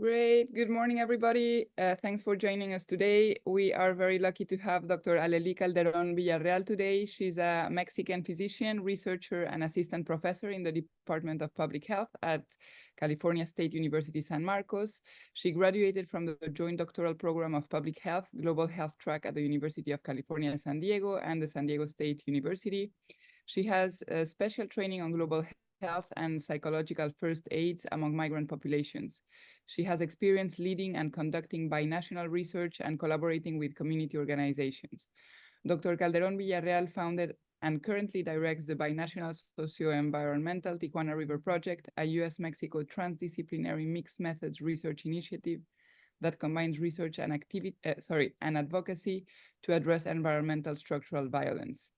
Great. Good morning, everybody. Thanks for joining us today. We are very lucky to have Dr. Alhelí Calderón-Villarreal today. She's a Mexican physician, researcher, and assistant professor in the Department of Public Health at California State University, San Marcos. She graduated from the Joint Doctoral Program of Public Health, Global Health Track at the University of California, San Diego, and the San Diego State University. She has special training on global health and psychological first aids among migrant populations. She has experience leading and conducting binational research and collaborating with community organizations. Dr. Calderón-Villarreal founded and currently directs the binational socio-environmental Tijuana River Project, a U.S.-Mexico transdisciplinary mixed methods research initiative that combines research and advocacy to address environmental structural violence.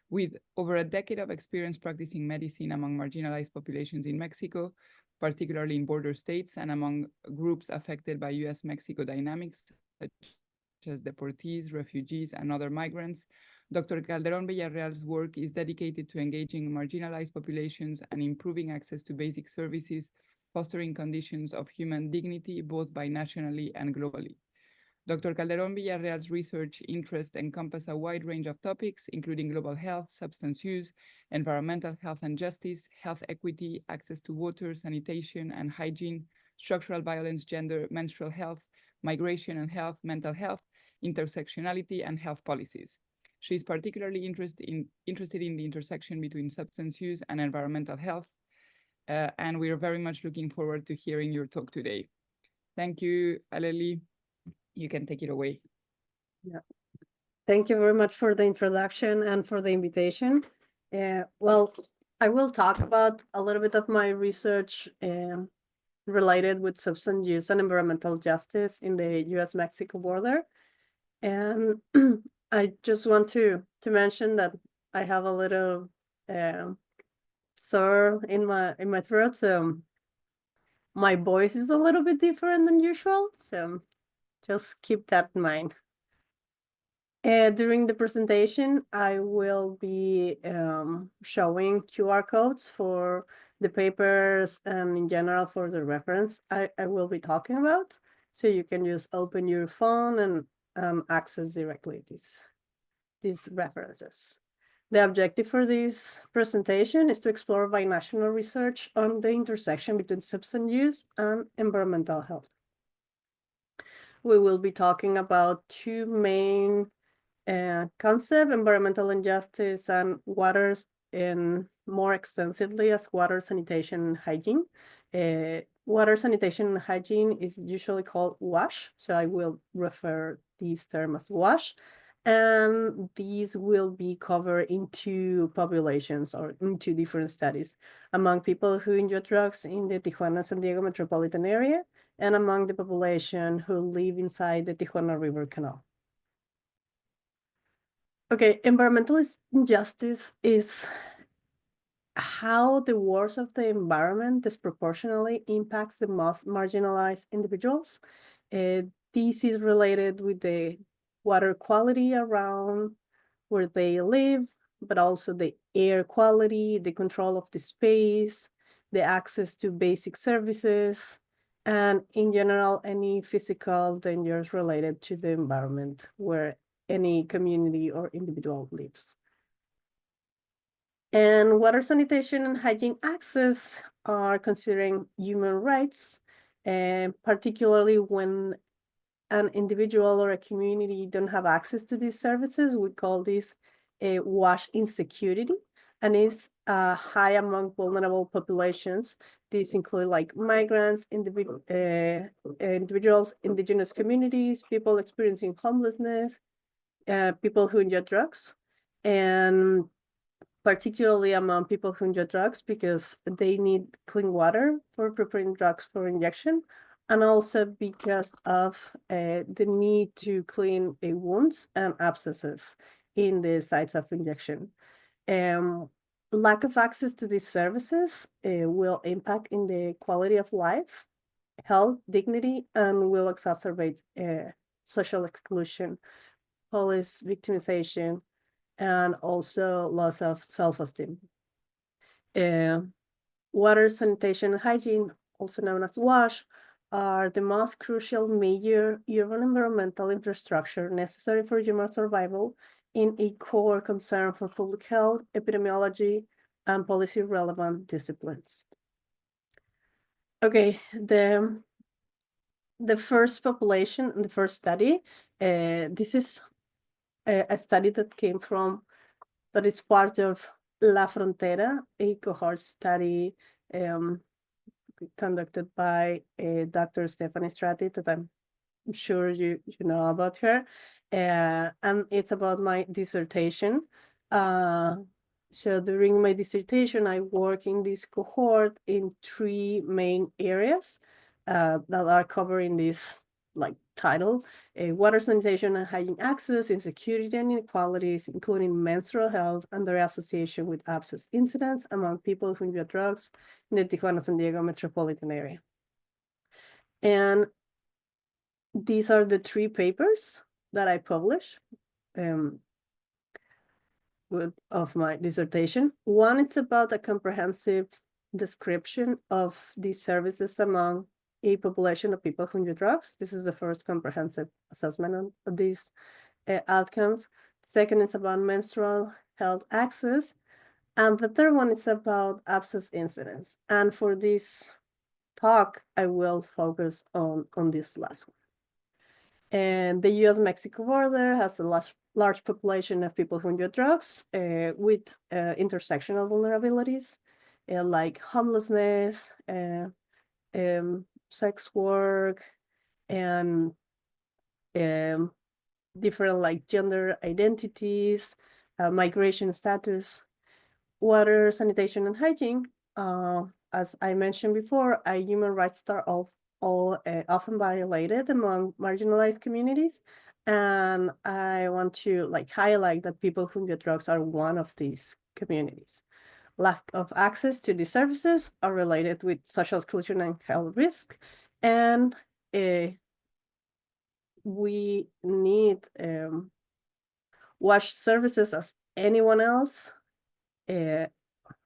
With over a decade of experience practicing medicine among marginalized populations in Mexico, particularly in border states and among groups affected by U.S.-Mexico dynamics, such as deportees, refugees, and other migrants, Dr. Calderón-Villarreal's work is dedicated to engaging marginalized populations and improving access to basic services, fostering conditions of human dignity, both binationally and globally. Dr. Calderón-Villarreal's research interests encompass a wide range of topics, including global health, substance use, environmental health and justice, health equity, access to water, sanitation and hygiene, structural violence, gender, menstrual health, migration and health, mental health, intersectionality, and health policies. She is particularly interested in the intersection between substance use and environmental health, and we are very much looking forward to hearing your talk today. Thank you, Alhelí. You can take it away. Yeah. Thank you very much for the introduction and for the invitation. Well, I will talk about a little bit of my research related with substance use and environmental justice in the U.S.-Mexico border. And I just want to mention that I have a little sore in my throat, so my voice is a little bit different than usual. So just keep that in mind. During the presentation, I will be showing QR codes for the papers and in general for the reference I will be talking about. So you can just open your phone and access directly these references. The objective for this presentation is to explore binational research on the intersection between substance use and environmental health. We will be talking about two main concepts, environmental injustice and waters, and more extensively as water, sanitation, and hygiene. Water, sanitation, and hygiene is usually called WASH, so I will refer this term as WASH. And these will be covered in two populations or in two different studies among people who enjoy drugs in the Tijuana-San Diego metropolitan area and among the population who live inside the Tijuana River Canal. Okay, environmental injustice is how the wars of the environment disproportionately impacts the most marginalized individuals. This is related with the water quality around where they live, but also the air quality, the control of the space, the access to basic services, and in general, any physical dangers related to the environment where any community or individual lives. And water, sanitation, and hygiene access are considering human rights, and particularly when an individual or a community don't have access to these services, we call this a WASH insecurity, and it's high among vulnerable populations. These include like migrants, individuals, indigenous communities, people experiencing homelessness, people who enjoy drugs, and particularly among people who enjoy drugs because they need clean water for preparing drugs for injection, and also because of the need to clean wounds and abscesses in the sites of injection. Lack of access to these services will impact in the quality of life, health, dignity, and will exacerbate social exclusion, police victimization, and also loss of self-esteem. Water, sanitation, and hygiene, also known as WASH, are the most crucial major urban environmental infrastructure necessary for human survival in a core concern for public health, epidemiology, and policy relevant disciplines. Okay, the first population, the first study, this is a study that came from, that is part of La Frontera, a cohort study conducted by Dr. Stephanie Strati, that I'm sure you know about her. And it's about my dissertation. So during my dissertation, I work in this cohort in 3 main areas that are covering this title: water sanitation and hygiene access, insecurity and inequalities, including menstrual health and their association with abscess incidents among people who use drugs in the Tijuana-San Diego metropolitan area. And these are the 3 papers that I published of my dissertation. One is about a comprehensive description of these services among a population of people who use drugs. This is the first comprehensive assessment of these outcomes. Second is about menstrual health access. And the third one is about abscess incidents. And for this talk, I will focus on this last one. And the US-Mexico border has a large population of people who use drugs with intersectional vulnerabilities like homelessness, sex work, and different gender identities, migration status, water, sanitation, and hygiene. As I mentioned before, human rights are all often violated among marginalized communities. And I want to highlight that people who use drugs are one of these communities. Lack of access to these services are related with social exclusion and health risk. And we need WASH services as anyone else.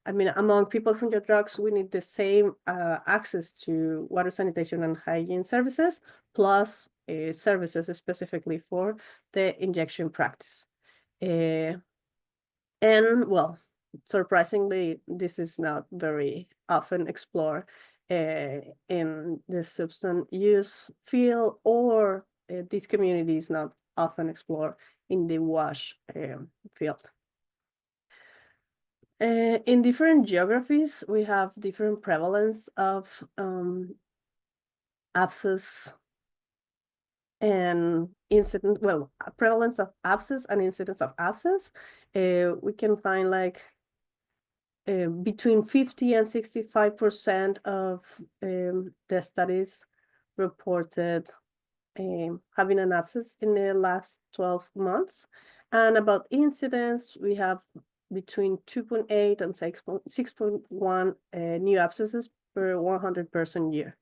I mean, among people who use drugs, we need the same access to water, sanitation, and hygiene services, plus services specifically for the injection practice. And well, surprisingly, this is not very often explored in the substance use field, or this community is not often explored in the WASH field. In different geographies, we have different prevalence of abscess and incident, well, prevalence of abscess and incidence of abscess. We can find between 50 and 65% of the studies reported having an abscess in the last 12 months. And about incidents, we have between 2.8 and 6.1 new abscesses per 100-person year.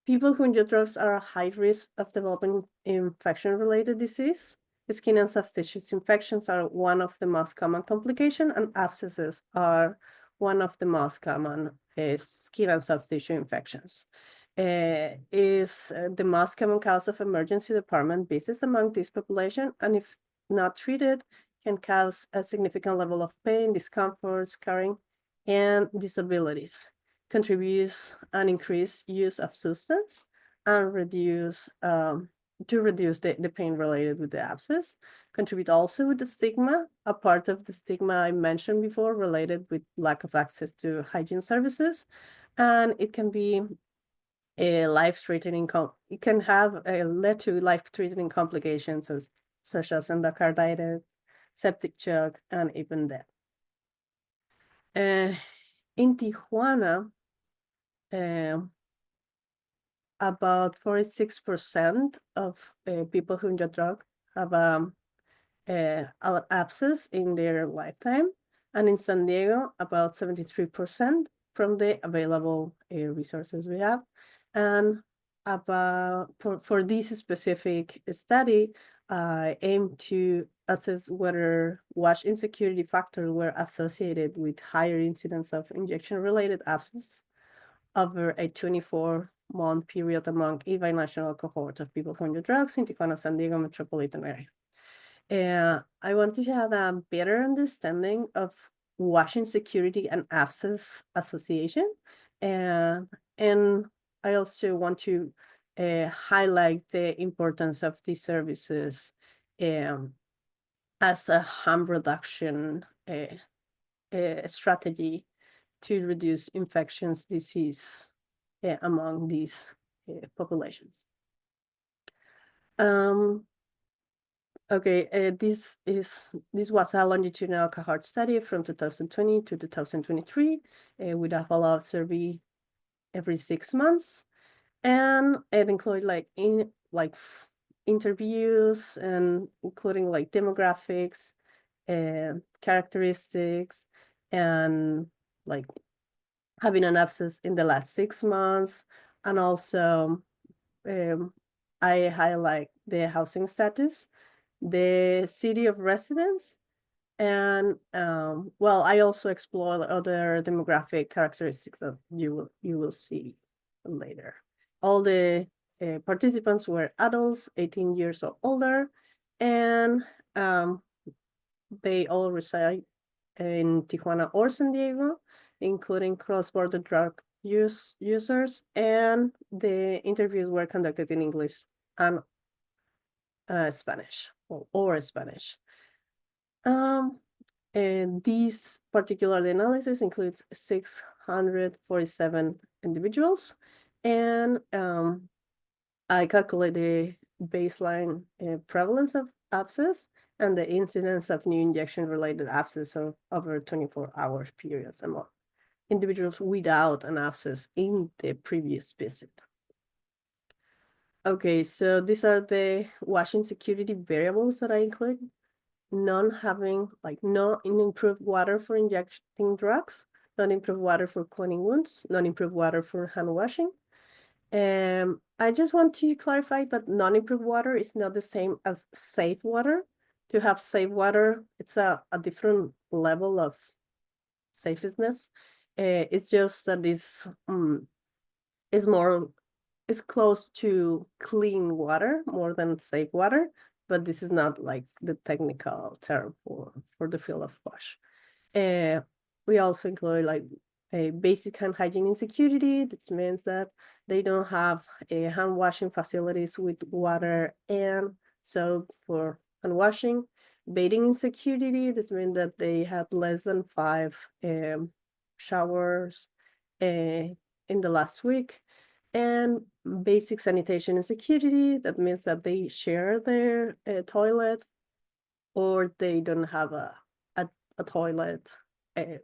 People who use drugs are at high risk of developing infection-related disease. Skin and soft tissue infections are one of the most common complications, and abscesses are one of the most common skin and soft tissue infections. Is the most common cause of emergency department visits among this population, and if not treated, can cause a significant level of pain, discomfort, scarring, and disabilities. Contributes an increased use of substance and reduce the pain related with the abscess. Contribute also with the stigma, a part of the stigma I mentioned before related with lack of access to hygiene services. And it can be a life-threatening, it can have led to life-threatening complications such as endocarditis, septic shock, and even death. In Tijuana, about 46% of people who use drugs have an abscess in their lifetime. And in San Diego, about 73% from the available resources we have. And about for this specific study, I aim to assess whether WASH insecurity factors were associated with higher incidence of injection-related abscess over a 24-month period among a binational cohort of people who use drugs in Tijuana, San Diego metropolitan area. I want to have a better understanding of washing security and abscess association. And I also want to highlight the importance of these services as a harm reduction strategy to reduce infections, disease among these populations. Okay, this was a longitudinal cohort study from 2020 to 2023 with a follow-up survey every 6 months, and it included interviews and including like demographics and characteristics and like having an abscess in the last 6 months, and also I highlight the housing status, the city of residence, and well, I also explore other demographic characteristics that you will see later. All the participants were adults 18 years or older, and they all reside in Tijuana or San Diego, including cross-border drug users, and the interviews were conducted in English and Spanish or Spanish. And this particular analysis includes 647 individuals, and I calculate the baseline prevalence of abscess and the incidence of new injection-related abscess over 24-hour periods among individuals without an abscess in the previous visit. Okay, so these are the washing security variables that I include. No improved water for injecting drugs, non-improved water for cleaning wounds, non-improved water for hand washing. I just want to clarify that non-improved water is not the same as safe water. To have safe water, it's a different level of safeness. It's just that it's close to clean water more than safe water, but this is not like the technical term for the field of wash. We also include like a basic hand hygiene insecurity. This means that they don't have hand washing facilities with water and soap for hand washing. Bathing insecurity. This means that they had less than 5 showers in the last week. And basic sanitation and security. That means that they share their toilet, or they don't have a toilet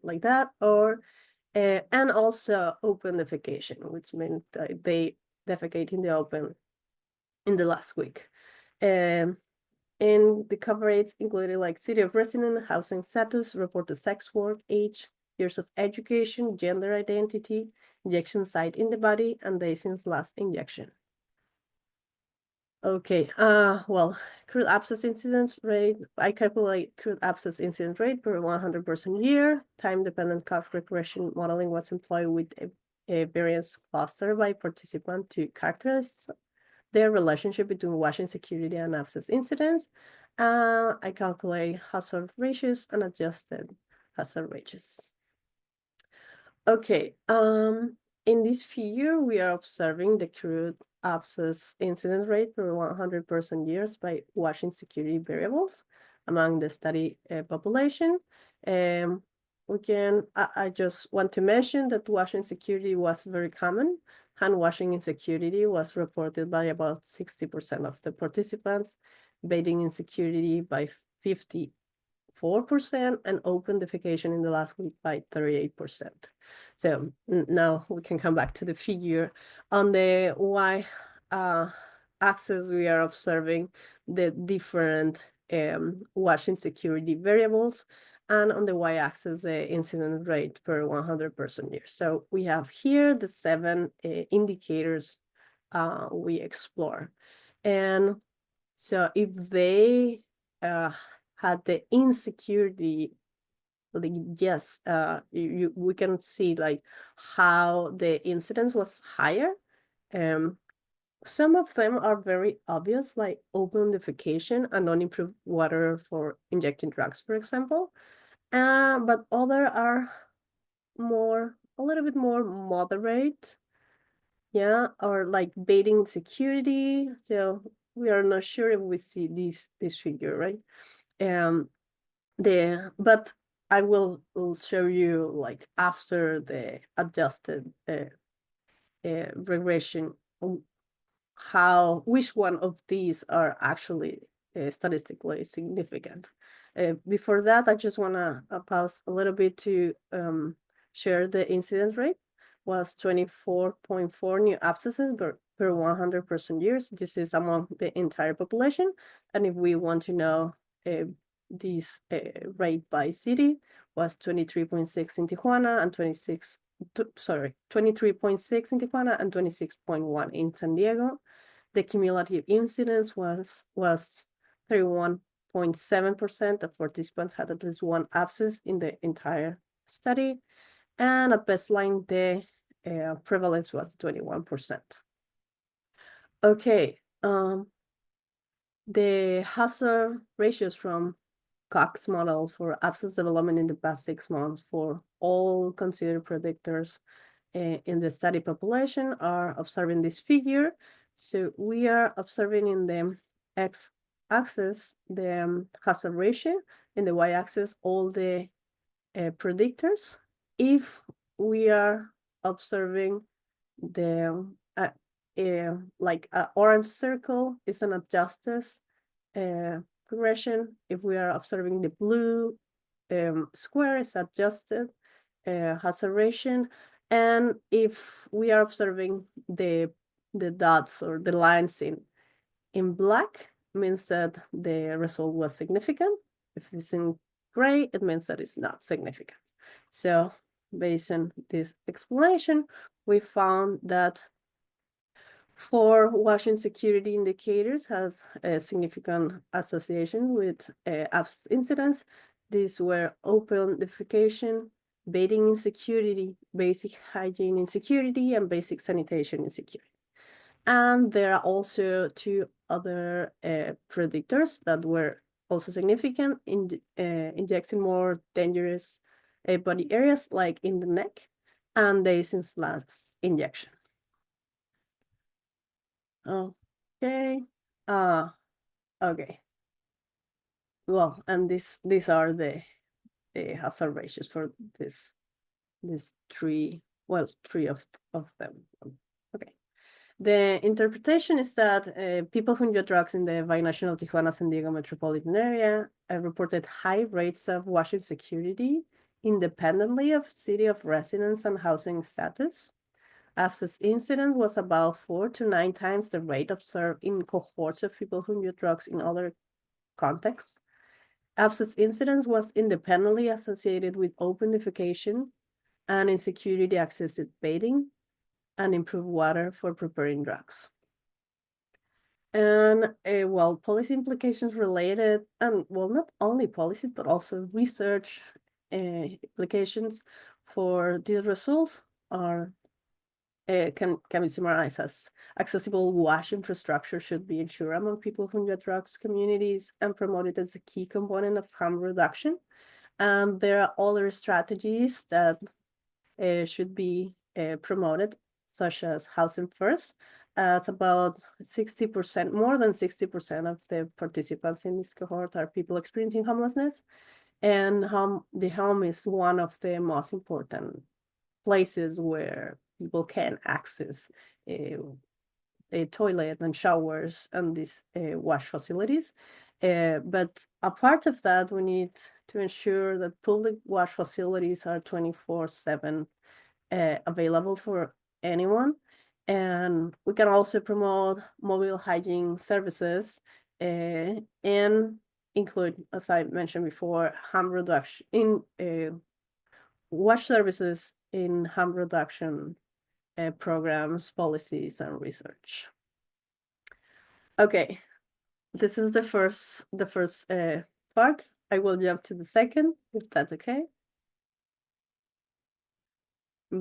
like that, or and also open defecation, which means that they defecate in the open in the last week. And the coverage included like city of residence, housing status, reported sex work, age, years of education, gender identity, injection site in the body, and days since last injection. Okay, well, crude abscess incidence rate, I calculate crude abscess incidence rate per 100% year. Time-dependent cost regression modeling was employed with a variance cluster by participant to characterize their relationship between washing security and abscess incidence. I calculate hazard ratios and adjusted hazard ratios. Okay, in this figure, we are observing the crude abscess incidence rate per 100% years by washing security variables among the study population. I just want to mention that washing security was very common. Hand washing insecurity was reported by about 60% of the participants, bathing insecurity by 54%, and open defecation in the last week by 38%. So now we can come back to the figure. On the y-axis, we are observing the different washing security variables, and on the y-axis, the incident rate per 100% year. So we have here the 7 indicators we explore. And so if they had the insecurity yes, we can see like how the incidence was higher. Some of them are very obvious, like open defecation and unimproved water for injecting drugs, for example. But other are a little bit more moderate, yeah, or like bathing insecurity. So we are not sure if we see this figure, right? But I will show you like after the adjusted regression which one of these are actually statistically significant. Before that, I just want to pause a little bit to share the incidence rate was 24.4 new abscesses per 100 years. This is among the entire population. And if we want to know this rate by city, was 23.6 in Tijuana and 23.6 in Tijuana and 26.1 in San Diego. The cumulative incidence was 31.7% of participants had at least one abscess in the entire study. And at baseline, the prevalence was 21%. Okay, the hazard ratios from Cox model for abscess development in the past 6 months for all considered predictors in the study population are observing this figure. So we are observing in the x-axis the hazard ratio, in the y-axis all the predictors. If we are observing the like an orange circle is an adjusted progression. If we are observing the blue square is adjusted hazard ratio. And if we are observing the dots or the lines in black, means that the result was significant. If it's in gray, it means that it's not significant. So based on this explanation, we found that for washing security indicators has a significant association with abscess incidence. These were open defecation, bathing insecurity, basic hygiene insecurity, and basic sanitation insecurity. And there are also 2 other predictors that were also significant in injecting more dangerous body areas like in the neck and the since last injection. Okay. Okay. Well, and these are the hazard ratios for this 3 of them. Okay. The interpretation is that people who inject drugs in the binational Tijuana San Diego metropolitan area reported high rates of washing security independently of city of residence and housing status. Abscess incidence was about 4 to 9 times the rate observed in cohorts of people who use drugs in other contexts. Abscess incidence was independently associated with open defecation and insecurity-accessed bathing and improved water for preparing drugs. And well, policy implications related, and well, not only policy, but also research implications for these results are can be summarized as accessible wash infrastructure should be ensured among people who use drugs communities and promoted as a key component of harm reduction. And there are other strategies that should be promoted, such as housing first. It's about 60%, more than 60% of the participants in this cohort are people experiencing homelessness. And the home is one of the most important places where people can access a toilet and showers and these wash facilities. But a part of that, we need to ensure that public wash facilities are 24/7 available for anyone. And we can also promote mobile hygiene services and include, as I mentioned before, harm reduction in wash services in harm reduction programs, policies, and research. Okay, this is the first part. I will jump to the second, if that's okay.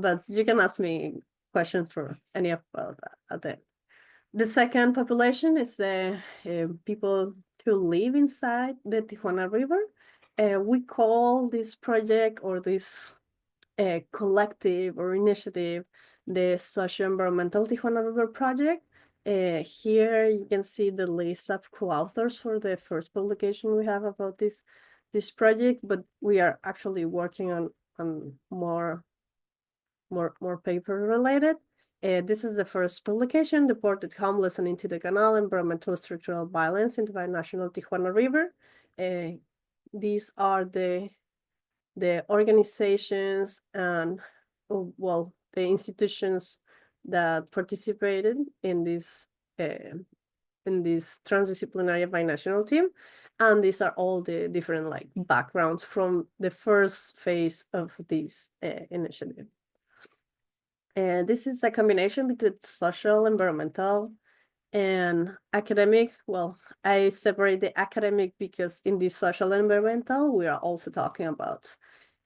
but you can ask me questions for any of that. The second population is the people who live inside the Tijuana River. We call this project or this collective or initiative the Socio-Environmental Tijuana River Project. Here you can see the list of co-authors for the first publication we have about this project, but we are actually working on more paper related. This is the first publication, Deported Homeless and Into the Canal, Environmental Structural Violence in the Binational Tijuana River. These are the organizations and, well, the institutions that participated in this transdisciplinary binational team. And these are all the different like backgrounds from the first phase of this initiative. This is a combination between social, environmental, and academic. Well, I separate the academic because in the social and environmental, we are also talking about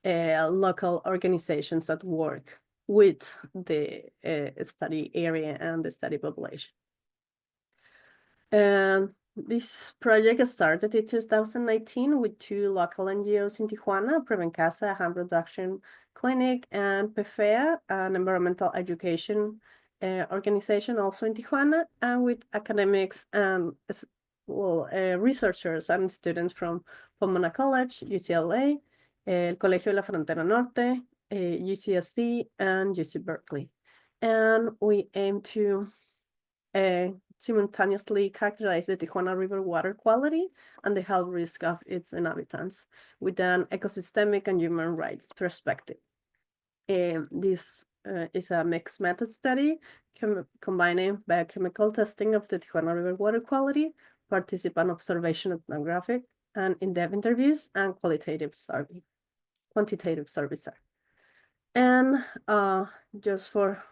local organizations that work with the study area and the study population. This project started in 2019 with 2 local NGOs in Tijuana, Prevencasa, a harm reduction clinic, and PFEA, an environmental education organization also in Tijuana, and with academics and researchers and students from Pomona College, UCLA, el Colegio de la Frontera Norte, UCSD, and UC Berkeley. And we aim to simultaneously characterize the Tijuana River water quality and the health risk of its inhabitants with an ecosystemic and human rights perspective. This is a mixed method study combining biochemical testing of the Tijuana River water quality, participant observation ethnographic, and in-depth interviews and quantitative survey. And just for a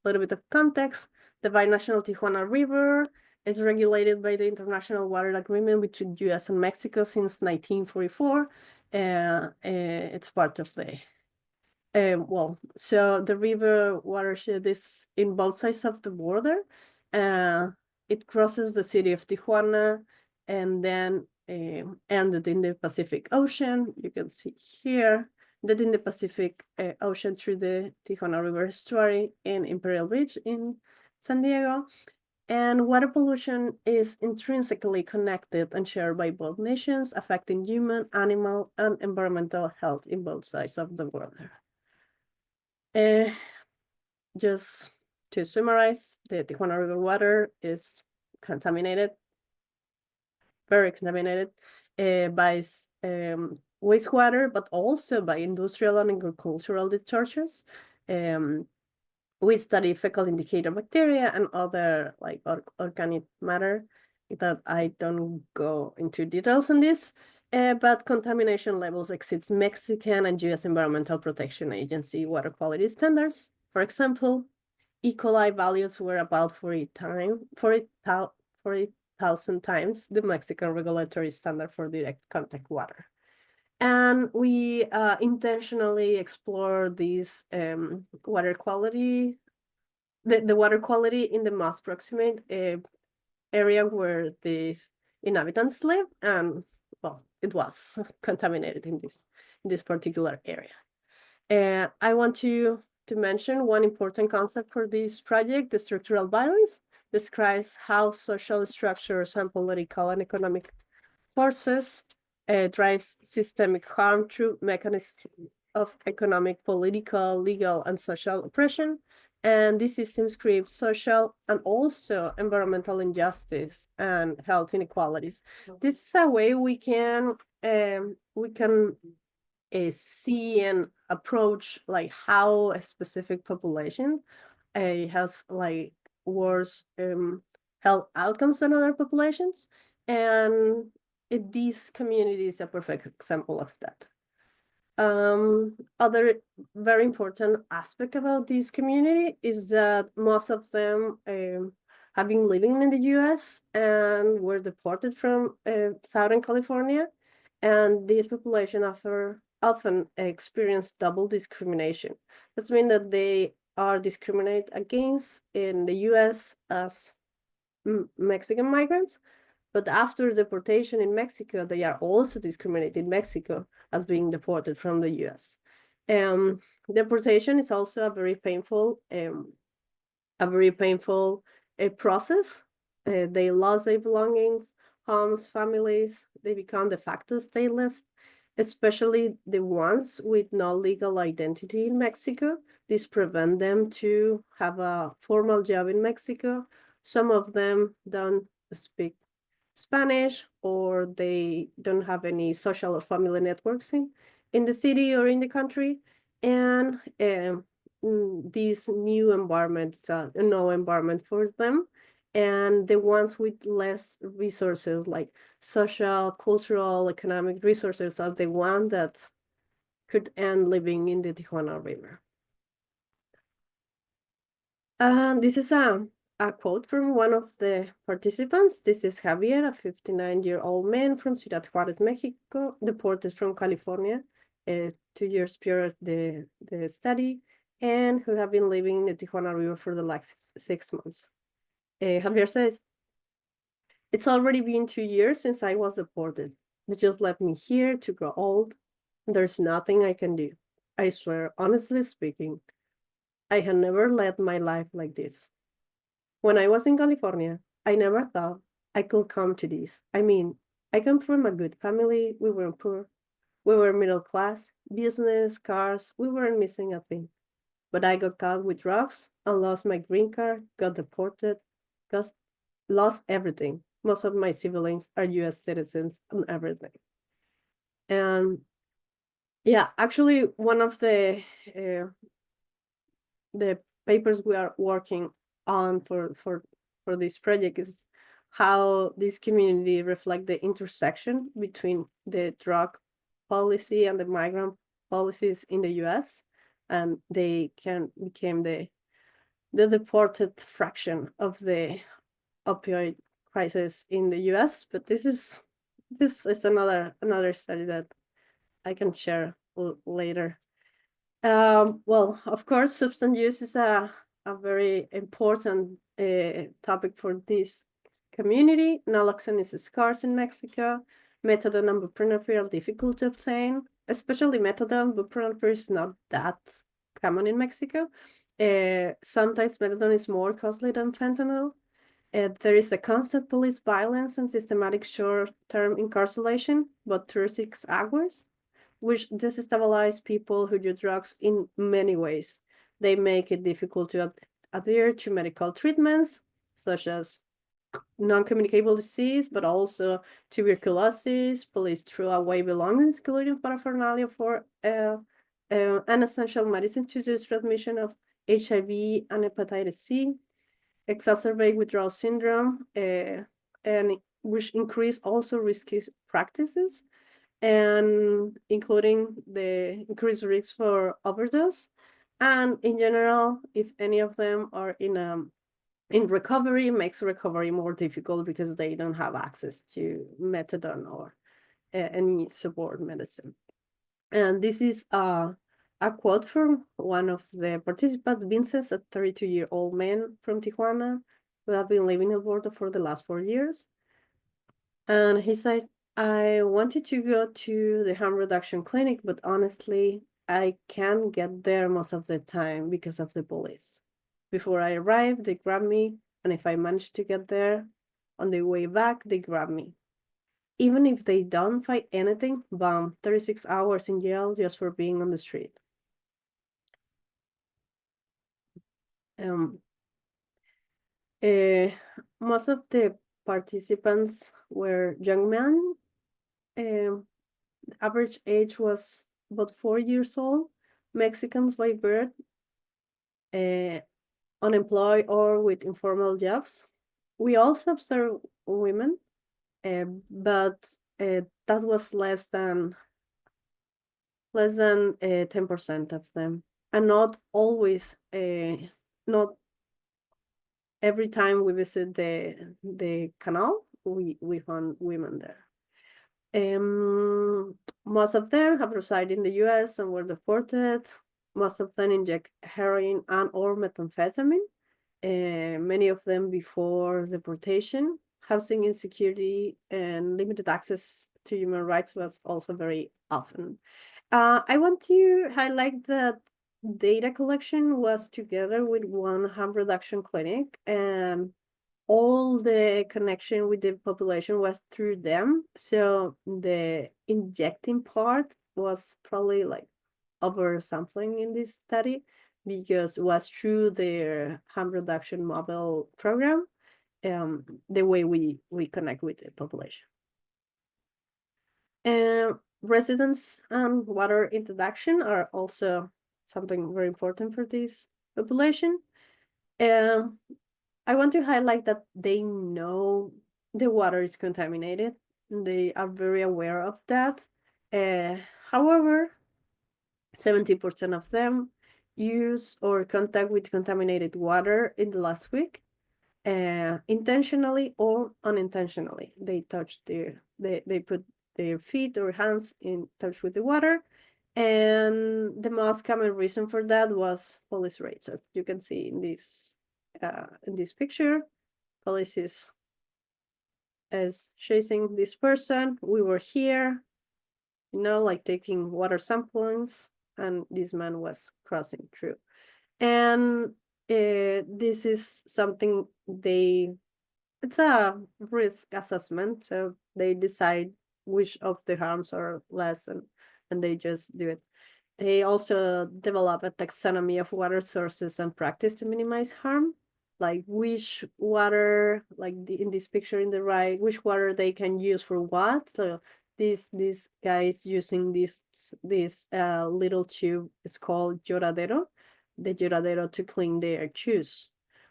little bit of context, the binational Tijuana River is regulated by the International Water Agreement between US and Mexico since 1944. It's part of the, so the river watershed is in both sides of the border. It crosses the city of Tijuana and then ended in the Pacific Ocean. You can see here that in the Pacific Ocean through the Tijuana River estuary in Imperial Beach in San Diego. And water pollution is intrinsically connected and shared by both nations, affecting human, animal, and environmental health in both sides of the border. Just to summarize, the Tijuana River water is contaminated, very contaminated by wastewater, but also by industrial and agricultural discharges. We study fecal indicator bacteria and other like organic matter that I don't go into details on this, but contamination levels exceeds Mexican and US Environmental Protection Agency water quality standards. For example, E. coli values were about 40,000 times the Mexican regulatory standard for direct contact water. And we intentionally explore this water quality, the water quality in the most proximate area where these inhabitants live, and well, it was contaminated in this particular area. I want to mention one important concept for this project. The structural violence describes how social structures and political and economic forces drives systemic harm through mechanisms of economic, political, legal, and social oppression. And these systems create social and also environmental injustice and health inequalities. This is a way we can see and approach like how a specific population has like worse health outcomes than other populations, and these communities are a perfect example of that. Other very important aspect about this community is that most of them have been living in the US and were deported from Southern California, and this population after often experience double discrimination. That means that they are discriminated against in the US as Mexican migrants, but after deportation in Mexico, they are also discriminated in Mexico as being deported from the US. Deportation is also a very painful process. They lost their belongings, homes, families. They become de facto stateless, especially the ones with no legal identity in Mexico. This prevents them to have a formal job in Mexico. Some of them don't speak Spanish, or they don't have any social or family networks in the city or in the country. And this new environment is a no environment for them. And the ones with less resources, like social, cultural, economic resources, are the ones that could end living in the Tijuana River. This is a quote from one of the participants. This is Javier, a 59-year-old man from Ciudad Juárez, Mexico, deported from California 2 years prior the study, and who have been living in the Tijuana River for the last 6 months. Javier says, "It's already been 2 years since I was deported. They just left me here to grow old. There's nothing I can do. I swear, honestly speaking, I had never led my life like this. When I was in California, I never thought I could come to this. I mean, I come from a good family. We weren't poor. We were middle class, business, cars. We weren't missing a thing. But I got caught with drugs and lost my green card, got deported, lost everything. Most of my siblings are US citizens and everything." And yeah, actually, one of the papers we are working on for this project is how this community reflect the intersection between the drug policy and the migrant policies in the US, and they can become the deported fraction of the opioid crisis in the US. But this is another study that I can share later. Well, of course, substance use is a very important topic for this community. Naloxone is scarce in Mexico. Methadone and buprenorphine are difficult to obtain, especially methadone. Buprenorphine is not that common in Mexico. Sometimes methadone is more costly than fentanyl. There is a constant police violence and systematic short-term incarceration, about 36 hours, which destabilize people who do drugs in many ways. They make it difficult to adhere to medical treatments, such as non-communicable disease, but also tuberculosis. Police throw away belongings, including paraphernalia for unessential medicines to reduce transmission of HIV and hepatitis C, exacerbate withdrawal syndrome, and which increase also risky practices, and including the increased risk for overdose. And in general, if any of them are in recovery, makes recovery more difficult because they don't have access to methadone or any support medicine. And this is a quote from one of the participants, Vincent, a 32-year-old man from Tijuana who have been living in Bordeaux for the last 4 years. And he said, "I wanted to go to the harm reduction clinic, but honestly, I can't get there most of the time because of the police. Before I arrive, they grab me, and if I manage to get there, on the way back, they grab me. Even if they don't find anything, bam, 36 hours in jail just for being on the street." Most of the participants were young men. Average age was about 4 years old, Mexicans by birth, unemployed or with informal jobs. We also observed women, but that was less than 10% of them, and not always. Not every time we visit the canal, we found women there. Most of them have resided in the US and were deported. Most of them inject heroin and or methamphetamine. Many of them before deportation. Housing insecurity and limited access to human rights was also very often. I want to highlight that data collection was together with one harm reduction clinic, and all the connection with the population was through them. So the injecting part was probably like oversampling in this study because it was through their harm reduction mobile program, the way we connect with the population. Residents and water introduction are also something very important for this population. Um, I want to highlight that they know the water is contaminated. They are very aware of that. However, 70% of them use or contact with contaminated water in the last week, intentionally or unintentionally. They touch they put their feet or hands in touch with the water. And the most common reason for that was police raids, as you can see in this picture. Police is chasing this person. We were here, like taking water samples, and this man was crossing through. And this is something it's a risk assessment, so they decide which of the harms are less, and they just do it. They also develop a taxonomy of water sources and practice to minimize harm, like which water, like in this picture in the right, which water they can use for what. So this guy is using this little tube. It's called lloradero, the lloradero, to clean their shoes.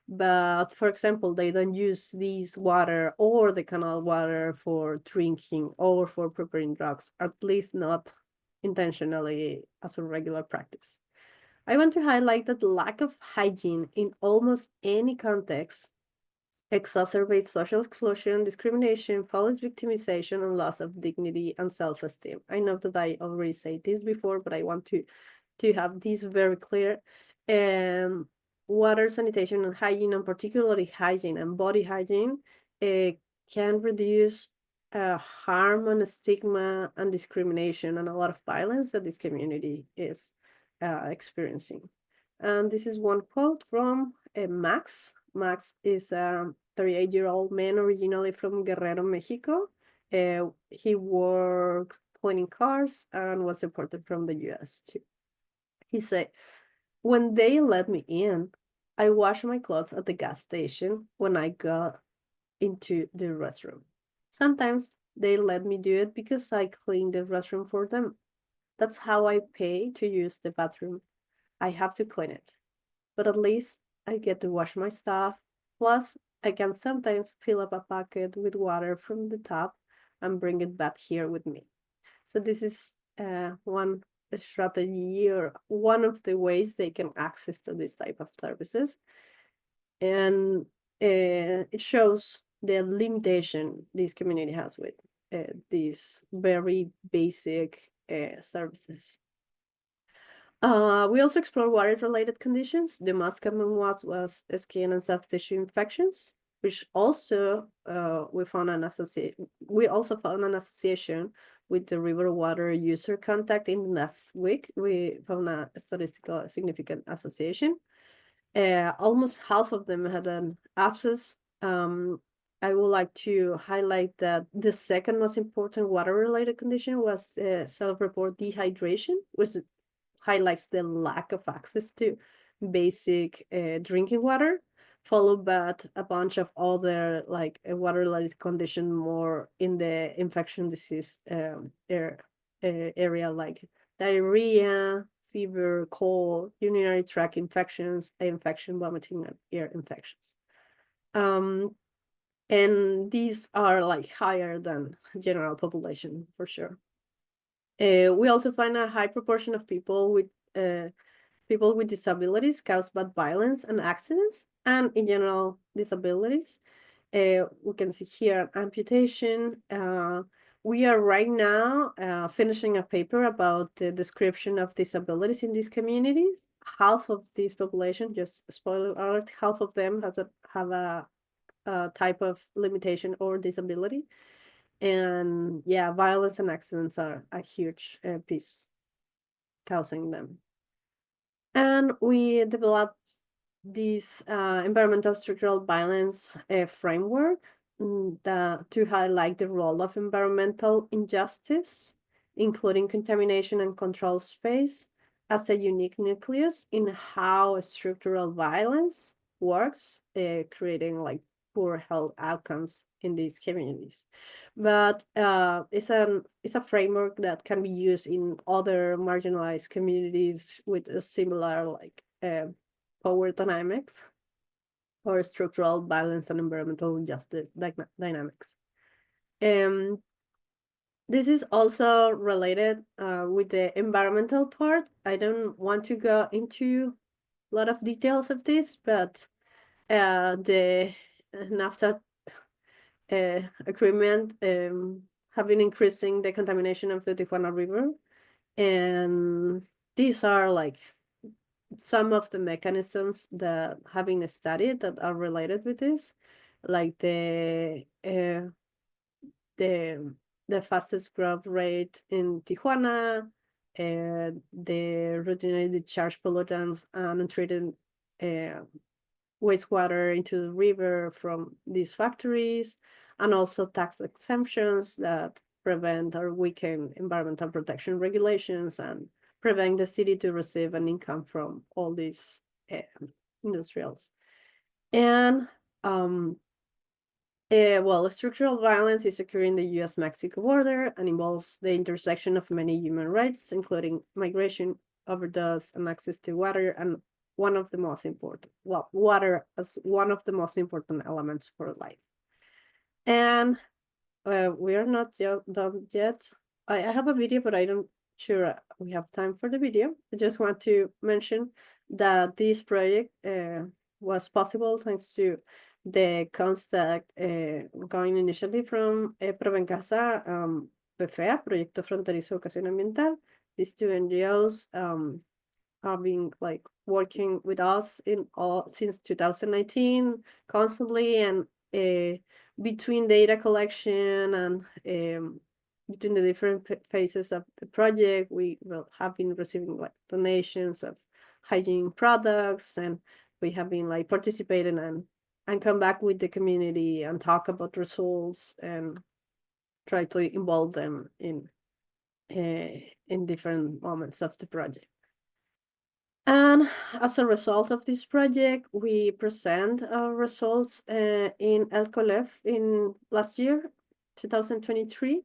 But for example, they don't use this water or the canal water for drinking or for preparing drugs, at least not intentionally as a regular practice. I want to highlight that lack of hygiene in almost any context exacerbates social exclusion, discrimination, false victimization, and loss of dignity and self-esteem. I know that I already said this before, but I want to have this very clear. Water sanitation and hygiene, and particularly hygiene and body hygiene, can reduce harm and stigma and discrimination and a lot of violence that this community is experiencing. And this is one quote from Max. Max is a 38-year-old man originally from Guerrero, Mexico. He worked cleaning cars and was deported from the US too. He said, "When they let me in, I wash my clothes at the gas station when I got into the restroom. Sometimes they let me do it because I clean the restroom for them. That's how I pay to use the bathroom. I have to clean it. But at least I get to wash my stuff. Plus, I can sometimes fill up a bucket with water from the tap and bring it back here with me." So this is one strategy, or one of the ways they can access to this type of services. And it shows the limitation this community has with these very basic services. We also explored water-related conditions. The most common was skin and soft tissue infections, which also we also found an association with the river water user contact in the last week. We found a statistical significant association. Almost half of them had an abscess. I would like to highlight that the second most important water-related condition was self-report dehydration, which highlights the lack of access to basic drinking water, followed by a bunch of other like water-related condition more in the infection disease area, like diarrhea, fever, cold, urinary tract infections, eye infection, vomiting, and ear infections. And these are like higher than general population for sure. We also find a high proportion of people with disabilities caused by violence and accidents, and in general disabilities. We can see here amputation, we are right now finishing a paper about the description of disabilities in these communities. Half of this population, just spoiler alert, half of them have a type of limitation or disability. And yeah, violence and accidents are a huge piece causing them. And we developed this environmental structural violence framework to highlight the role of environmental injustice, including contamination and control space, as a unique nucleus in how structural violence works, creating like poor health outcomes in these communities. But it's a framework that can be used in other marginalized communities with a similar like power dynamics or structural balance and environmental justice dynamics. This is also related with the environmental part. I don't want to go into a lot of details of this, but the NAFTA agreement have been increasing the contamination of the Tijuana River. And these are like some of the mechanisms that have been studied that are related with this, like the fastest growth rate in Tijuana, the routinely discharged pollutants and untreated wastewater into the river from these factories, and also tax exemptions that prevent or weaken environmental protection regulations and prevent the city to receive an income from all these industrials. And well, structural violence is occurring in the US-Mexico border and involves the intersection of many human rights, including migration, overdose, and access to water, and one of the most important, well, water as one of the most important elements for life. And we are not done yet. I have a video, but I don't sure we have time for the video. I just want to mention that this project was possible thanks to the contact going initially from Provencasa, PFEA, Proyecto Fronterizo Educación Ambiental. These two NGOs have been like working with us since 2019 constantly, and between data collection and between the different phases of the project, we will have been receiving like donations of hygiene products, and we have been like participating and come back with the community and talk about results and try to involve them in different moments of the project. And as a result of this project, we present our results in El Colef in last year, 2023.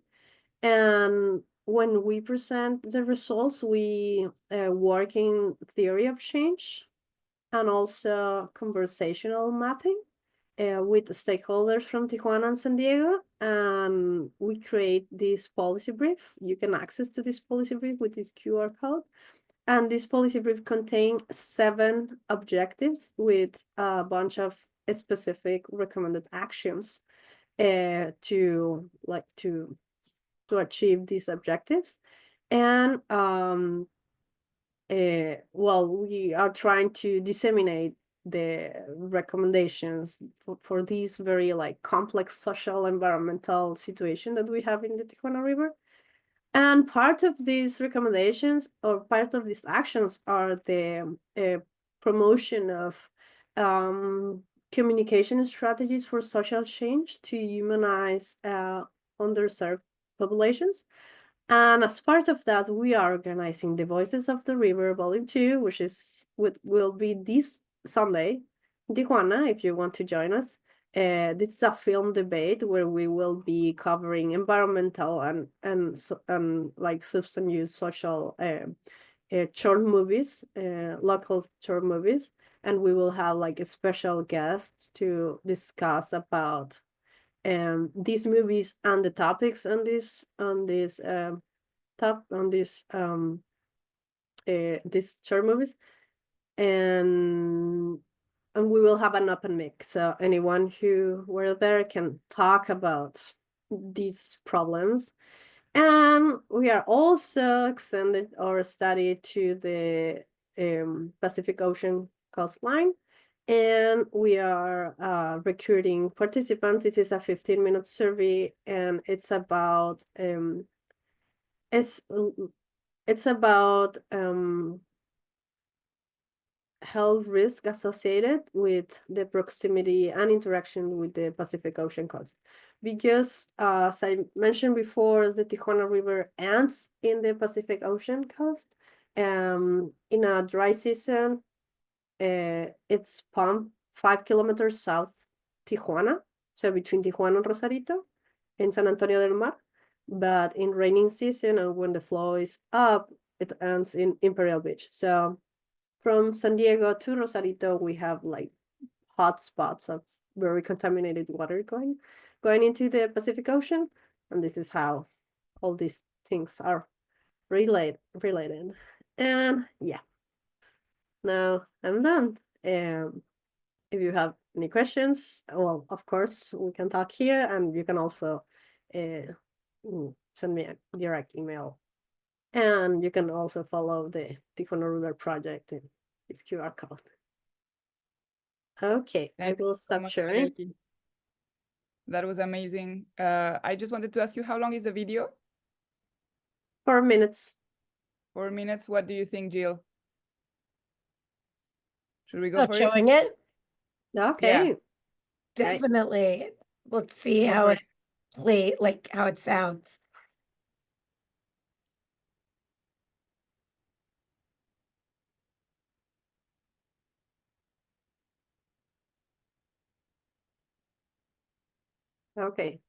And when we present the results, we work in theory of change and also conversational mapping with stakeholders from Tijuana and San Diego. And we create this policy brief. You can access to this policy brief with this QR code. And this policy brief contains 7 objectives with a bunch of specific recommended actions to achieve these objectives. And well, we are trying to disseminate the recommendations for this very like complex social environmental situation that we have in the Tijuana River. And part of these recommendations or part of these actions are the promotion of communication strategies for social change to humanize underserved populations. And as part of that, we are organizing the Voices of the River Volume 2, which will be this Sunday in Tijuana, if you want to join us. This is a film debate where we will be covering environmental and like substance use social short movies, local short movies, and we will have like a special guests to discuss about these movies and the topics on these short movies, and we will have an open mic, so anyone who were there can talk about these problems. And we are also extended our study to the Pacific Ocean coastline. And we are recruiting participants. This is a 15-minute survey, and it's about health risk associated with the proximity and interaction with the Pacific Ocean coast. Because as I mentioned before, the Tijuana River ends in the Pacific Ocean coast. In a dry season, it's pumped 5 kilometers south Tijuana, so between Tijuana and Rosarito in San Antonio del Mar. But in raining season and when the flow is up, it ends in Imperial Beach. So from San Diego to Rosarito, we have like hot spots of very contaminated water going into the Pacific Ocean. And this is how all these things are related. And yeah, now I'm done. If you have any questions, well, of course, we can talk here, and you can also send me a direct email. And you can also follow the Tijuana River Project in this QR code. Okay, I will stop sharing. Alhelí. That was amazing. I just wanted to ask you, how long is the video? 4 minutes. 4 minutes. What do you think, Jill? Should we go for showing it? Okay. Yeah. Definitely. Let's see Go how for it play, like how it sounds. Okay.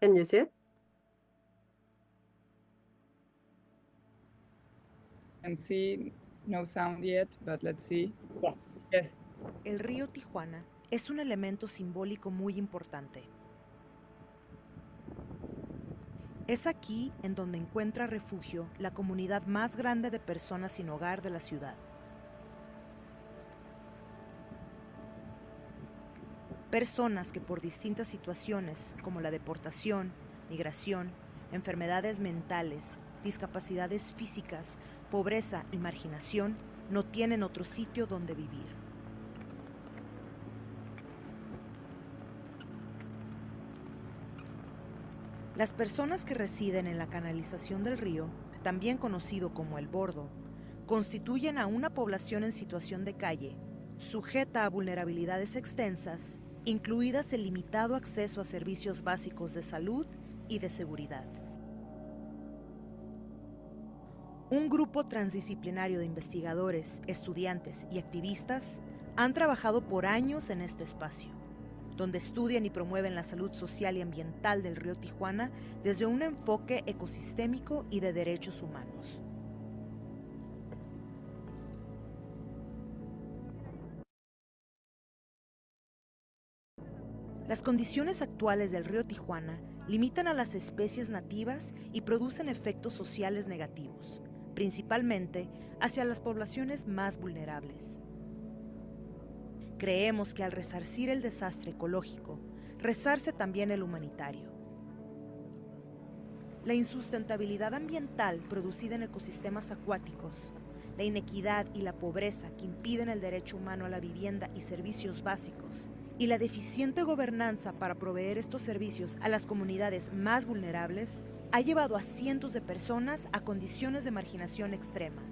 Can you see it? And see, no sound yet, but let's see. Yes. Yes. El río Tijuana es un elemento simbólico muy importante. Es aquí en donde encuentra refugio la comunidad más grande de personas sin hogar de la ciudad. Personas que por distintas situaciones como la deportación, migración, enfermedades mentales, discapacidades físicas, pobreza y marginación no tienen otro sitio donde vivir. Las personas que residen en la canalización del río, también conocido como el bordo, constituyen a una población en situación de calle, sujeta a vulnerabilidades extensas, incluidas el limitado acceso a servicios básicos de salud y de seguridad. Un grupo transdisciplinario de investigadores, estudiantes y activistas han trabajado por años en este espacio, donde estudian y promueven la salud social y ambiental del río Tijuana desde un enfoque ecosistémico y de derechos humanos. Las condiciones actuales del río Tijuana limitan a las especies nativas y producen efectos sociales negativos, principalmente hacia las poblaciones más vulnerables. Creemos que al resarcir el desastre ecológico, resarce también el humanitario. La insustentabilidad ambiental producida en ecosistemas acuáticos, la inequidad y la pobreza que impiden el derecho humano a la vivienda y servicios básicos, y la deficiente gobernanza para proveer estos servicios a las comunidades más vulnerables, ha llevado a cientos de personas a condiciones de marginación extrema.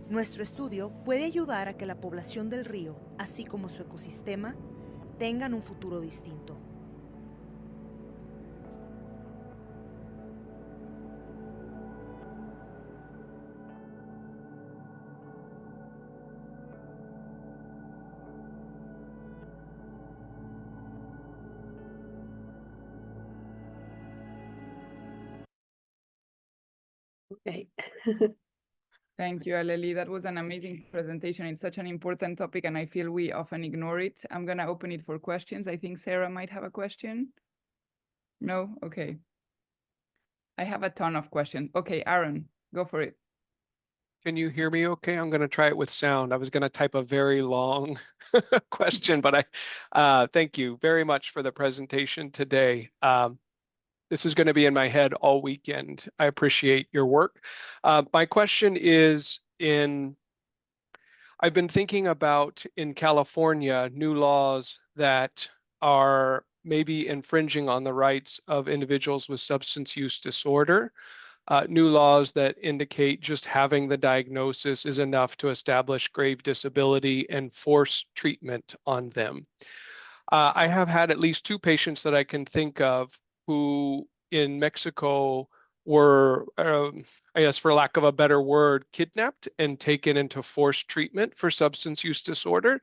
Nuestro estudio puede ayudar a que la población del río, así como su ecosistema, tengan un futuro distinto. Okay. Thank you, Alhelí. That was an amazing presentation. It's such an important topic, and I feel we often ignore it. I'm going to open it for questions. I think Sarah might have a question. No? Okay. I have a ton of questions. Okay, Aaron, go for it. Can you hear me okay? I'm going to try it with sound. I was going to type a very long question, but thank you very much for the presentation today. This is going to be in my head all weekend. I appreciate your work. My question is I've been thinking about in California, new laws that are maybe infringing on the rights of individuals with substance use disorder. New laws that indicate just having the diagnosis is enough to establish grave disability and force treatment on them. I have had at least 2 patients that I can think of who in Mexico were, I guess for lack of a better word, kidnapped and taken into forced treatment for substance use disorder.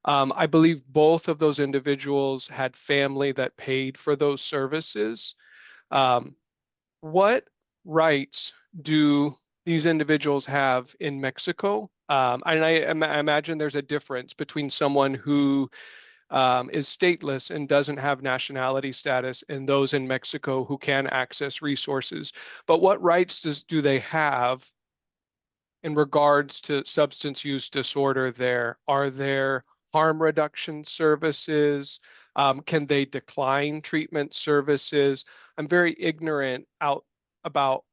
I believe both of those individuals had family that paid for those services. What rights do these individuals have in Mexico? And I imagine there's a difference between someone who is stateless and doesn't have nationality status and those in Mexico who can access resources. But what rights do they have in regards to substance use disorder there? Are there harm reduction services? Can they decline treatment services? I'm very ignorant about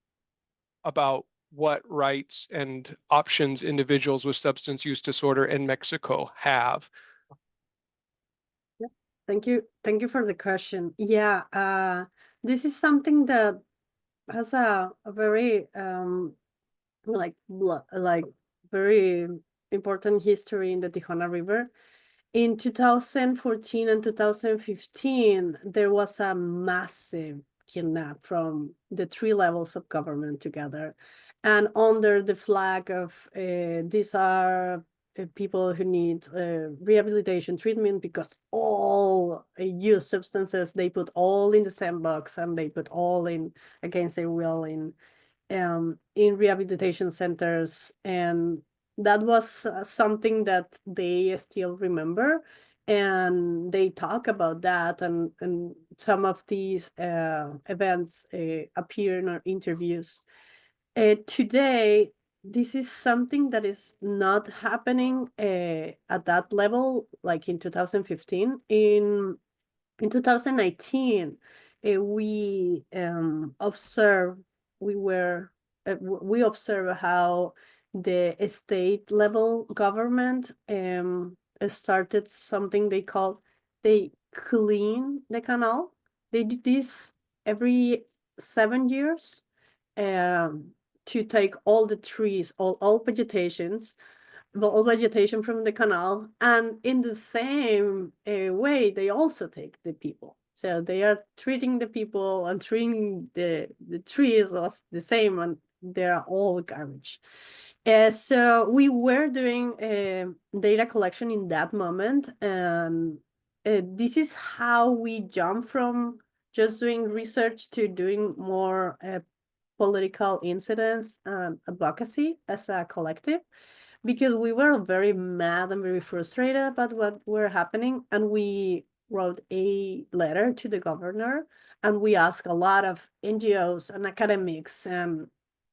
what rights and options individuals with substance use disorder in Mexico have. Thank you. Thank you for the question. Yeah, this is something that has a very like very important history in the Tijuana River. In 2014 and 2015, there was a massive kidnap from the 3 levels of government together, and under the flag of these are people who need rehabilitation treatment, because all use substances, they put all in the sandbox and they put all in against their will in rehabilitation centers. And that was something that they still remember, and they talk about that, and some of these events appear in our interviews. Today, this is something that is not happening at that level, like in 2015. In 2019, we observed how the state level government started something they clean the canal. They do this every 7 years to take all the trees, all vegetations, all vegetation from the canal, and in the same way, they also take the people. So they are treating the people and treating the trees as the same, and they're all garbage. So we were doing data collection in that moment, and this is how we jump from just doing research to doing more political incidents and advocacy as a collective, because we were very mad and very frustrated about what were happening. And we wrote a letter to the governor, and we asked a lot of NGOs and academics and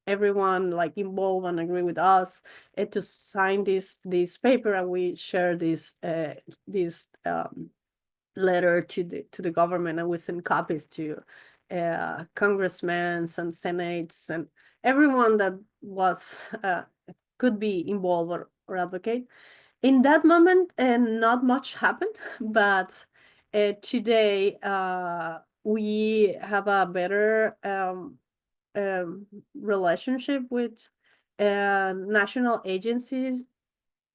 everyone like involved and agree with us to sign this paper, and we share this letter to the government, and we send copies to congressmen and senates and everyone that was could be involved or advocate. In that moment, not much happened, but today we have a better relationship with national agencies.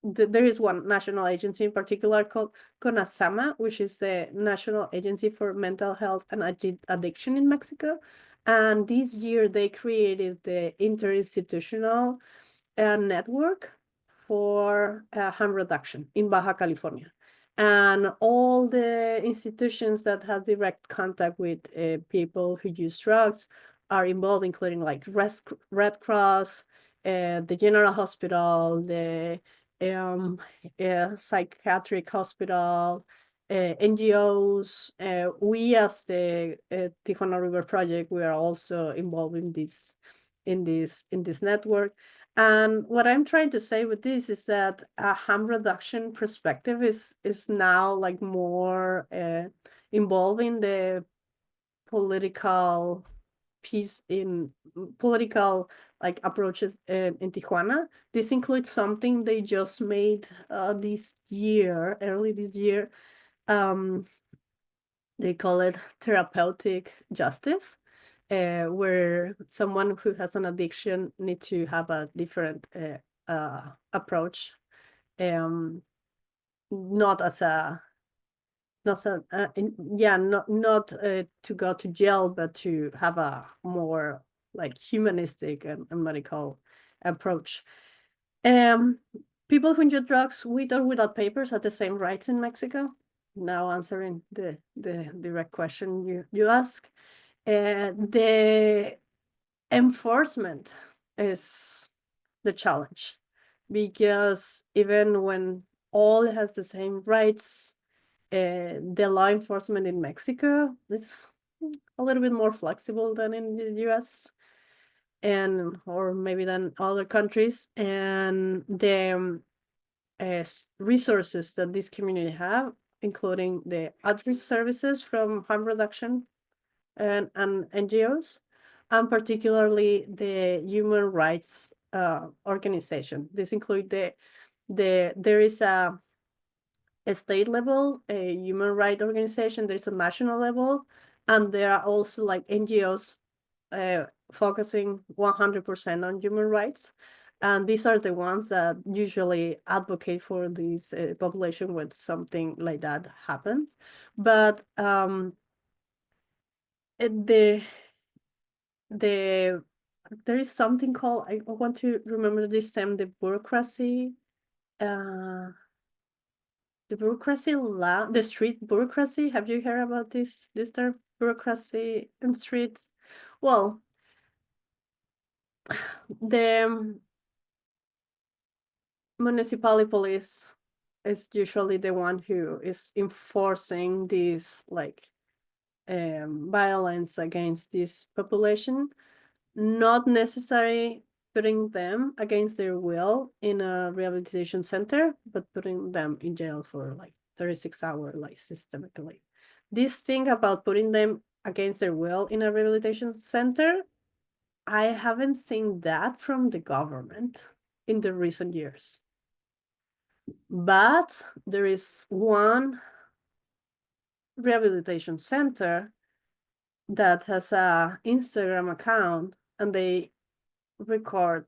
There is one national agency in particular called CONASAMA, which is the National Agency for Mental Health and Addiction in Mexico. And this year they created the interinstitutional network for harm reduction in Baja California. And all the institutions that have direct contact with people who use drugs are involved, including like Red Cross, the General Hospital, the psychiatric hospital, NGOs. We as the Tijuana River Project, we are also involved in this network. And what I'm trying to say with this is that a harm reduction perspective is now like more involving the political piece in political like approaches in Tijuana. This includes something they just made early this year. They call it therapeutic justice, where someone who has an addiction needs to have a different approach, not as a not to go to jail, but to have a more like humanistic and medical approach. People who injure drugs with or without papers have the same rights in Mexico. Now answering the direct question you ask. The enforcement is the challenge, because even when all has the same rights, the law enforcement in Mexico is a little bit more flexible than in the US, or maybe than other countries, and the resources that this community have, including the outreach services from harm reduction and NGOs, and particularly the human rights organization. This include there is a state level, a human rights organization, there's a national level, and there are also like NGOs focusing 100% on human rights. And these are the ones that usually advocate for this population when something like that happens. But there is something called, I want to remember this term, the bureaucracy the street bureaucracy. Have you heard about this term, bureaucracy in streets? Well, the municipality police is usually the one who is enforcing this like violence against this population, not necessarily putting them against their will in a rehabilitation center, but putting them in jail for like 36 hours, like systemically. This thing about putting them against their will in a rehabilitation center, I haven't seen that from the government in the recent years. But there is one rehabilitation center that has a Instagram account, and they record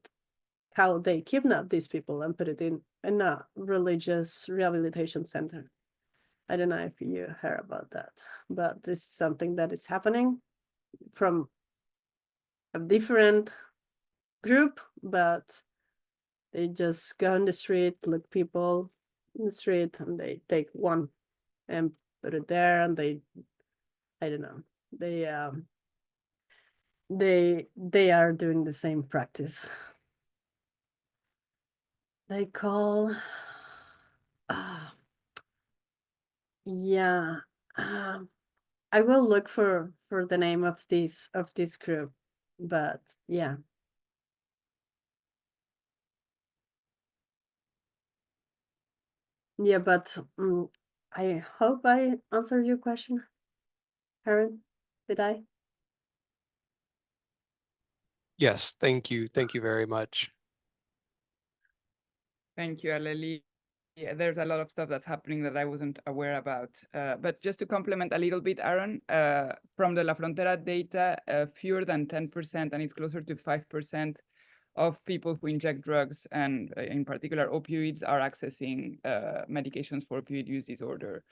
how they kidnap these people and put it in a religious rehabilitation center. I don't know if you heard about that, but this is something that is happening from a different group, but they just go on the street, look people in the street, and they take one and put it there, and I don't know, they are doing the same practice. They call, yeah, I will look for the name of this group, but yeah. Yeah, but I hope I answered your question, Karen. Did I? Yes, thank you. Thank you very much. Thank you, Alhelí. Yeah, there's a lot of stuff that's happening that I wasn't aware about. But just to complement a little bit, Aaron, from the La Frontera data, fewer than 10%, and it's closer to 5% of people who inject drugs, and in particular opioids, are accessing medications for opioid use disorder.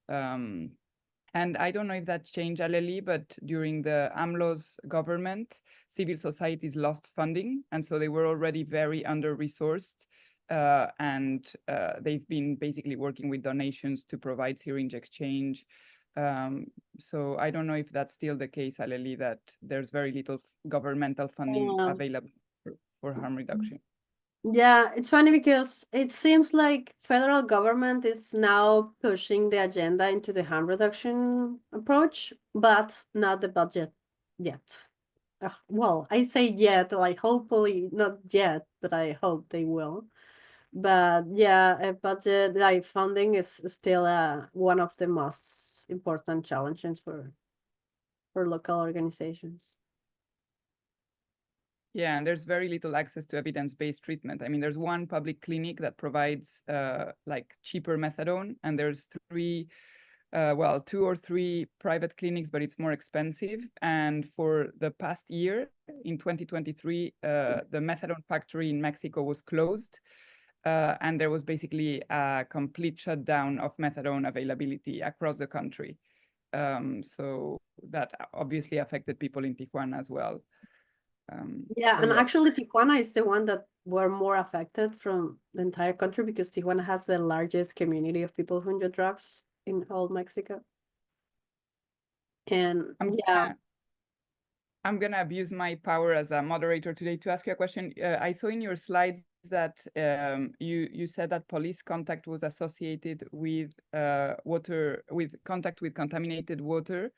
And I don't know if that changed, Alhelí, but during the AMLO's government, civil societies lost funding, and so they were already very under-resourced. And they've been basically working with donations to provide syringe exchange. So I don't know if that's still the case, Alhelí, that there's very little governmental funding available for harm reduction. Yeah, it's funny because it seems like federal government is now pushing the agenda into the harm reduction approach, but not the budget yet. well, I say yet, like hopefully not yet, but I hope they will. But yeah, budget like funding is still one of the most important challenges for local organizations. Yeah, and there's very little access to evidence-based treatment. I mean, there's one public clinic that provides like cheaper methadone, and there's two or three private clinics, but it's more expensive. And for the past year, in 2023, the methadone factory in Mexico was closed. And there was basically a complete shutdown of methadone availability across the country. So that obviously affected people in Tijuana as well. Yeah, and actually Tijuana is the one that were more affected from the entire country because Tijuana has the largest community of people who enjoy drugs in all Mexico. And I'm gonna abuse my power as a moderator today to ask you a question. I saw in your slides that you said that police contact was associated with contact with contaminated water.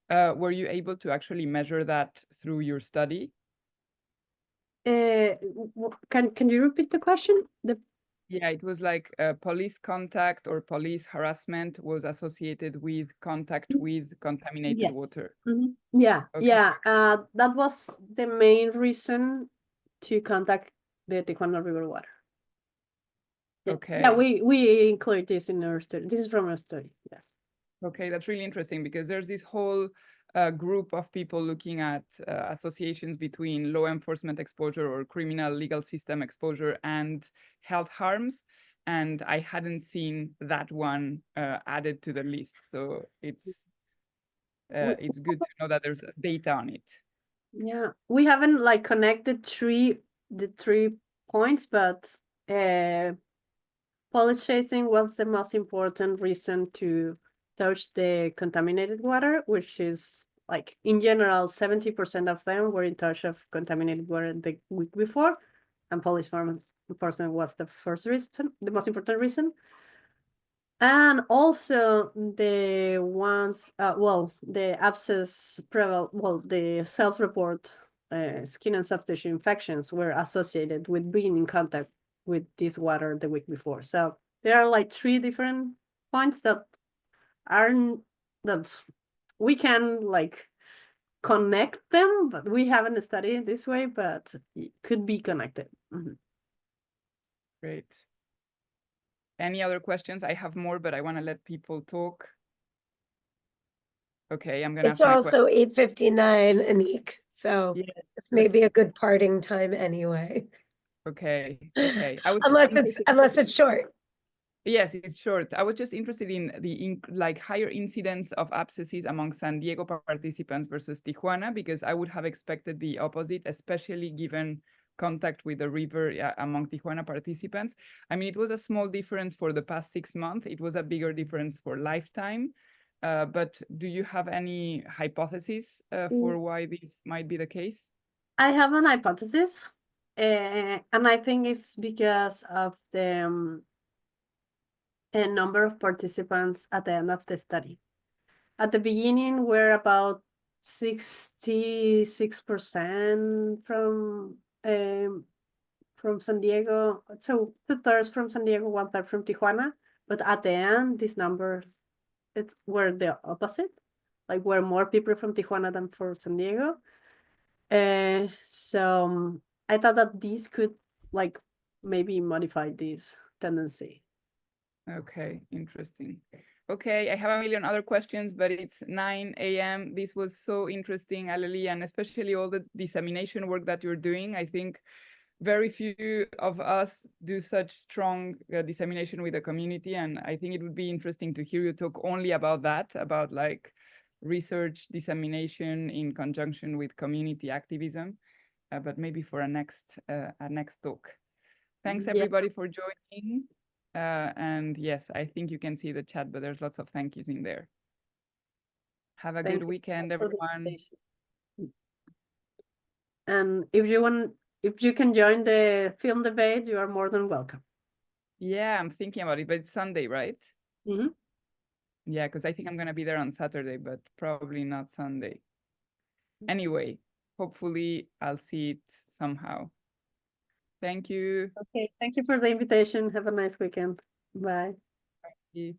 Were you able to actually measure that through your study? Can you repeat the question? Yeah, it was like police contact or police harassment was associated with contact with contaminated water. Yeah, Okay. yeah. That was the main reason to contact the Tijuana River water. Yeah. Okay. Yeah, we include this in our study. This is from our study, yes. Okay, that's really interesting because there's this whole group of people looking at associations between law enforcement exposure or criminal legal system exposure and health harms. And I hadn't seen that one added to the list. So it's good to know that there's data on it. Yeah, we haven't like connected the 3 points, but police chasing was the most important reason to touch the contaminated water, which is like in general, 70% of them were in touch of contaminated water the week before, and police enforcement was the first reason, the most important reason. And also the ones, the abscess the self-report skin and soft tissue infections were associated with being in contact with this water the week before. So there are like 3 different points that we can like connect them, but we haven't studied this way, but it could be connected. Great. Any other questions? I have more, but I want to let people talk. Okay, I'm gonna. It's also 8:59, Anik, so this may be a good parting time anyway. Okay. Unless it's short. Yes, it's short. I was just interested in the higher incidence of abscesses among San Diego participants versus Tijuana, because I would have expected the opposite, especially given contact with the river among Tijuana participants. I mean, it was a small difference for the past 6 months. It was a bigger difference for lifetime. But do you have any hypothesis for why this might be the case? I have an hypothesis, and I think it's because of the number of participants at the end of the study. At the beginning, we're about 66% from San Diego. So 2/3 from San Diego, 1/3 from Tijuana. But at the end, this number, we're the opposite. Like we're more people from Tijuana than for San Diego. So I thought that this could like maybe modify this tendency. Okay, interesting. Okay, I have a million other questions, but it's 9 a.m. This was so interesting, Alhelí, and especially all the dissemination work that you're doing. I think very few of us do such strong dissemination with the community, and I think it would be interesting to hear you talk only about that, about like research dissemination in conjunction with community activism, but maybe for a next talk. Thanks everybody for joining. And yes, I think you can see the chat, but there's lots of thank yous in there. Have a good weekend, everyone. And if you can join the film debate, you are more than welcome. Yeah, I'm thinking about it, but it's Sunday, right? Mm-hmm. Yeah, because I think I'm gonna be there on Saturday, but probably not Sunday. Anyway, hopefully I'll see it somehow. Thank you. Okay, thank you for the invitation. Have a nice weekend. Bye. Bye.